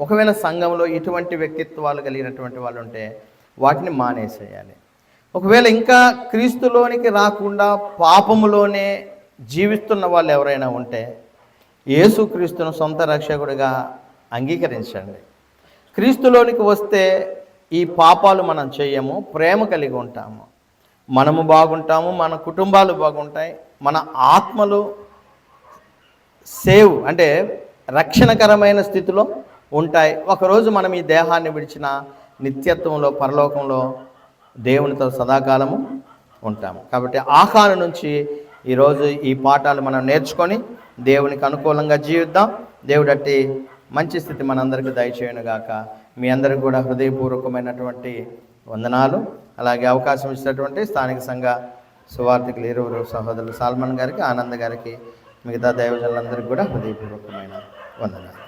ఒకవేళ సంఘంలో ఇటువంటి వ్యక్తిత్వాలు కలిగినటువంటి వాళ్ళు ఉంటే వాటిని మానేసేయాలి. ఒకవేళ ఇంకా క్రీస్తులోనికి రాకుండా పాపములోనే జీవిస్తున్న వాళ్ళు ఎవరైనా ఉంటే యేసుక్రీస్తును సొంత రక్షకుడిగా అంగీకరించండి. క్రీస్తులోనికి వస్తే ఈ పాపాలు మనం చేయము, ప్రేమ కలిగి ఉంటాము, మనము బాగుంటాము, మన కుటుంబాలు బాగుంటాయి, మన ఆత్మలు అంటే రక్షణకరమైన స్థితిలో ఉంటాయి. ఒకరోజు మనం ఈ దేహాన్ని విడిచిన నిత్యత్వంలో పరలోకంలో దేవునితో సదాకాలము ఉంటాము. కాబట్టి ఆకాను నుంచి ఈరోజు ఈ పాఠాలు మనం నేర్చుకొని దేవునికి అనుకూలంగా జీవిద్దాం. దేవుడు అట్టి మంచి స్థితి మనందరికీ దయచేయనుగాక. మీ అందరికీ కూడా హృదయపూర్వకమైనటువంటి వందనాలు. అలాగే అవకాశం ఇచ్చినటువంటి స్థానిక సంఘ సువార్థికులు ఇరువురు సహోదరులు సాల్మన్ గారికి, ఆనంద్ గారికి, మిగతా దైవజనులందరికీ కూడా హృదయపూర్వకమైన వందనాలు.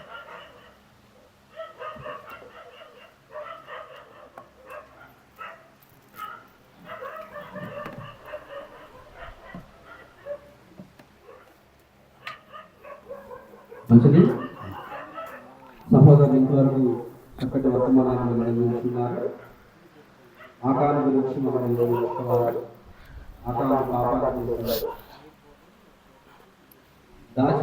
మంచిది. సహోదరులు ఇంతవరకు చక్కటి వర్తమానాన్ని మనం చూస్తున్నారు. ఆకారం గురించి మనం నేర్చుకోవాలి. ఆకారం పాపాలు దాచి